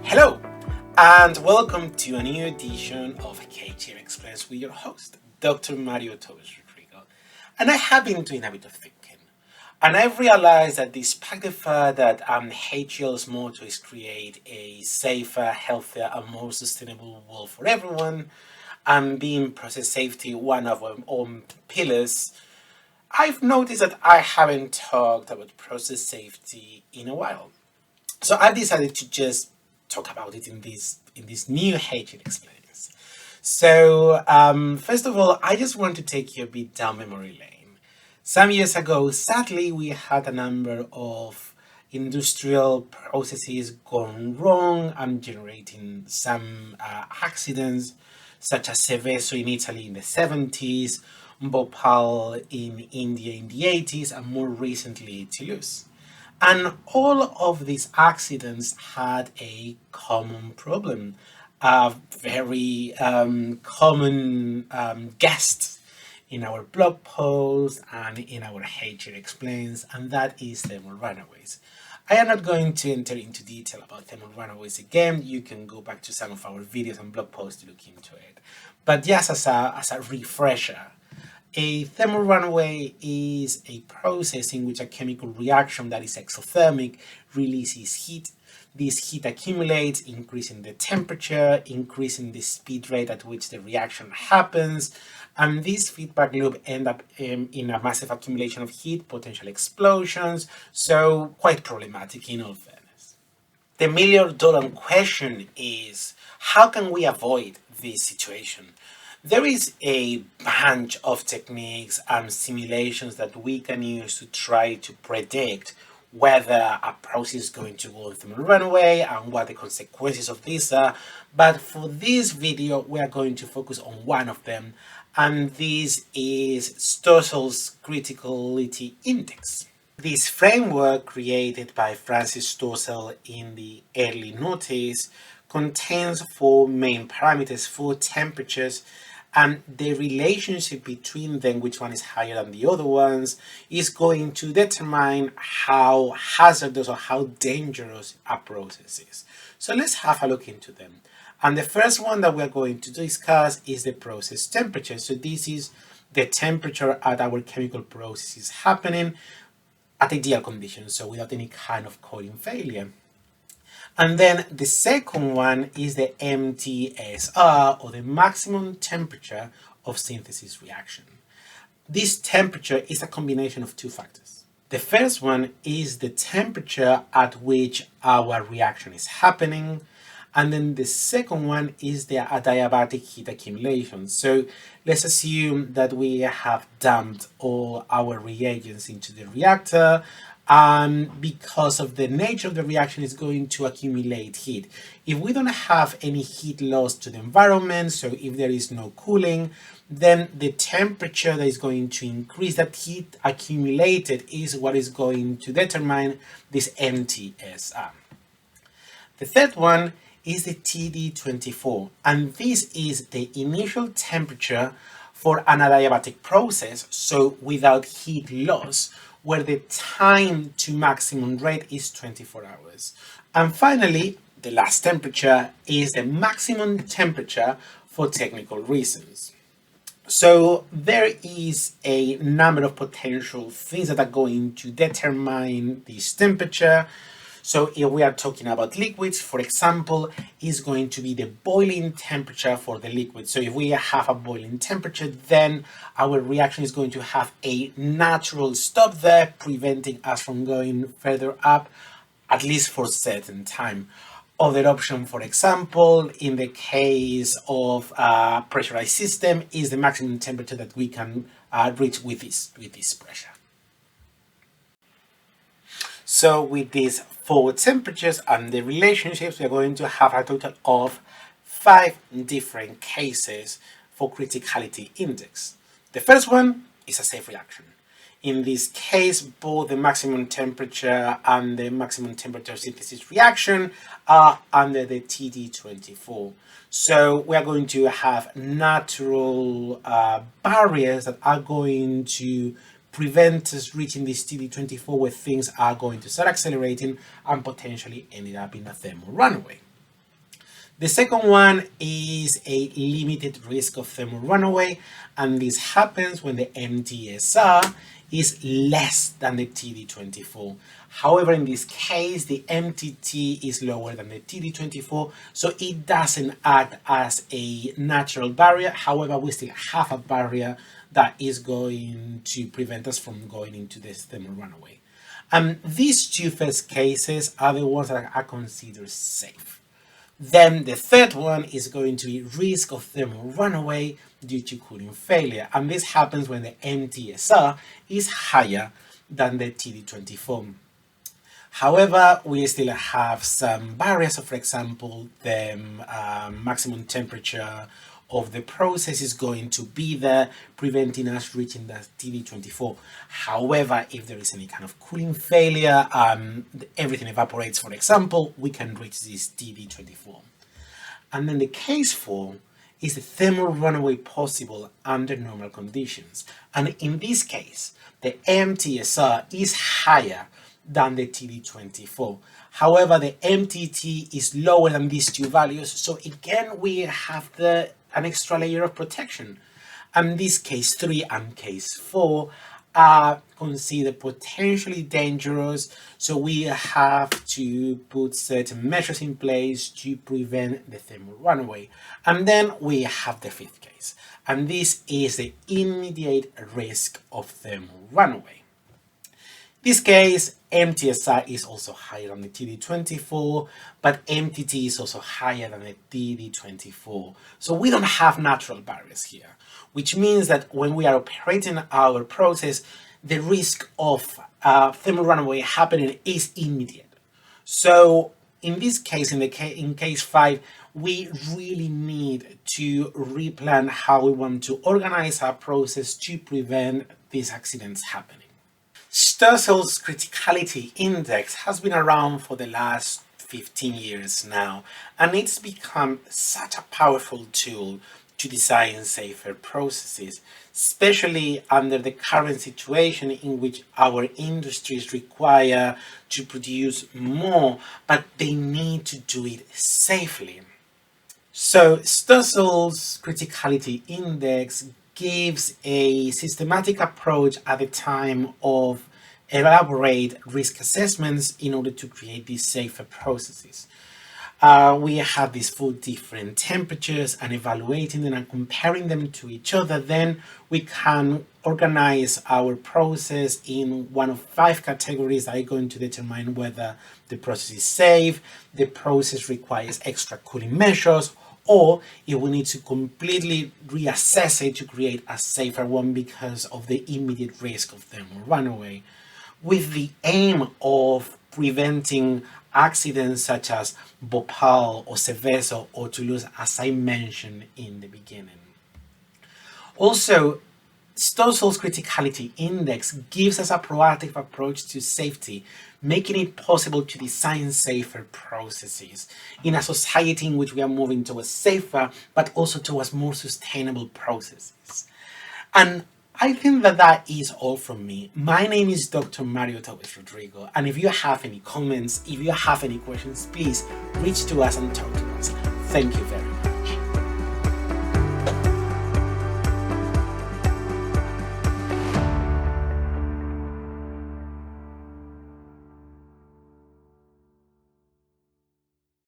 Hello, and welcome to a new edition of H.E.L Express with your host, Dr. Mario Torres Rodrigo. And I have been doing a bit of thinking, and I've realized that despite the fact that H.E.L's motto is create a safer, healthier, and more sustainable world for everyone, and being process safety one of our own pillars, I've noticed that I haven't talked about process safety in a while. So I've decided to just talk about it in this new H.E.L experience. So first of all, I just want to take you a bit down memory lane. Some years ago, sadly, we had a number of industrial processes gone wrong and generating some accidents, such as Seveso in Italy in the 70s, Bhopal in India in the 80s, and more recently Toulouse. And all of these accidents had a common problem, a very common guest in our blog post and in our H.E.L Explains, and that is thermal runaways. I am not going to enter into detail about thermal runaways again. You can go back to some of our videos and blog posts to look into it. But just as a refresher, a thermal runaway is a process in which a chemical reaction that is exothermic releases heat. This heat accumulates, increasing the temperature, increasing the speed rate at which the reaction happens, and this feedback loop ends up in a massive accumulation of heat, potential explosions, so quite problematic in all fairness. The million-dollar question is, how can we avoid this situation? There is a bunch of techniques and simulations that we can use to try to predict whether a process is going to go on thermal runaway and what the consequences of this are. But for this video, we are going to focus on one of them, and this is Stoessel's Criticality Index. This framework, created by Francis Stoessel in the early noughties, contains four main parameters, four temperatures, and the relationship between them, which one is higher than the other ones, is going to determine how hazardous or how dangerous a process is. So let's have a look into them. And the first one that we're going to discuss is the process temperature. So this is the temperature at our chemical process is happening at ideal conditions, so without any kind of coating failure. And then the second one is the MTSR, or the maximum temperature of synthesis reaction. This temperature is a combination of two factors. The first one is the temperature at which our reaction is happening, and then the second one is the adiabatic heat accumulation. So let's assume that we have dumped all our reagents into the reactor, and because of the nature of the reaction, is going to accumulate heat. If we don't have any heat loss to the environment, so if there is no cooling, then the temperature that is going to increase, that heat accumulated, is what is going to determine this MTSR. The third one is the TD24, and this is the initial temperature for an adiabatic process, so without heat loss, where the time to maximum rate is 24 hours. And finally, the last temperature is the maximum temperature for technical reasons. So there is a number of potential things that are going to determine this temperature. So if we are talking about liquids, for example, is going to be the boiling temperature for the liquid. So if we have a boiling temperature, then our reaction is going to have a natural stop there, preventing us from going further up, at least for a certain time. Other option, for example, in the case of a pressurized system, is the maximum temperature that we can reach with this pressure. So with these four temperatures and the relationships, we are going to have a total of 5 different cases for criticality index. The first one is a safe reaction. In this case, both the maximum temperature and the maximum temperature synthesis reaction are under the TD24. So we are going to have natural barriers that are going to prevent us reaching this TD24, where things are going to start accelerating and potentially ending up in a thermal runaway. The second one is a limited risk of thermal runaway, and this happens when the MTSR is less than the TD24. However, in this case, the MTT is lower than the TD24, so it doesn't act as a natural barrier. However, we still have a barrier that is going to prevent us from going into this thermal runaway. These two first cases are the ones that are considered safe. Then the third one is going to be risk of thermal runaway due to cooling failure. And this happens when the MTSR is higher than the TD24. However, we still have some barriers. So for example, the maximum temperature of the process is going to be there, preventing us reaching the TD24. However, if there is any kind of cooling failure, everything evaporates, for example, we can reach this TD24. And then the case 4 is the thermal runaway possible under normal conditions. And in this case, the MTSR is higher than the TD24. However, the MTT is lower than these two values, so again we have an extra layer of protection. And this case 3 and case 4 are considered potentially dangerous, so we have to put certain measures in place to prevent the thermal runaway. And then we have the 5th case, and this is the immediate risk of thermal runaway. This case, MTSR is also higher than the TD24, but MTT is also higher than the TD24. So we don't have natural barriers here, which means that when we are operating our process, the risk of thermal runaway happening is immediate. So in this case, in case 5, we really need to replan how we want to organize our process to prevent these accidents happening. Stoessel's criticality index has been around for the last 15 years now, and it's become such a powerful tool to design safer processes, especially under the current situation in which our industries require to produce more, but they need to do it safely. So Stoessel's criticality index gives a systematic approach at the time of elaborate risk assessments in order to create these safer processes. We have these 4 different temperatures, and evaluating them and comparing them to each other, then we can organize our process in one of 5 categories that are going to determine whether the process is safe, the process requires extra cooling measures, or if we need to completely reassess it to create a safer one because of the immediate risk of thermal runaway, with the aim of preventing accidents such as Bhopal or Seveso or Toulouse, as I mentioned in the beginning. Also, Stoessel's criticality index gives us a proactive approach to safety, making it possible to design safer processes in a society in which we are moving towards safer, but also towards more sustainable processes. And I think that is all from me. My name is Dr. Mario Torres Rodrigo, and if you have any comments, if you have any questions, please reach to us and talk to us. Thank you very much.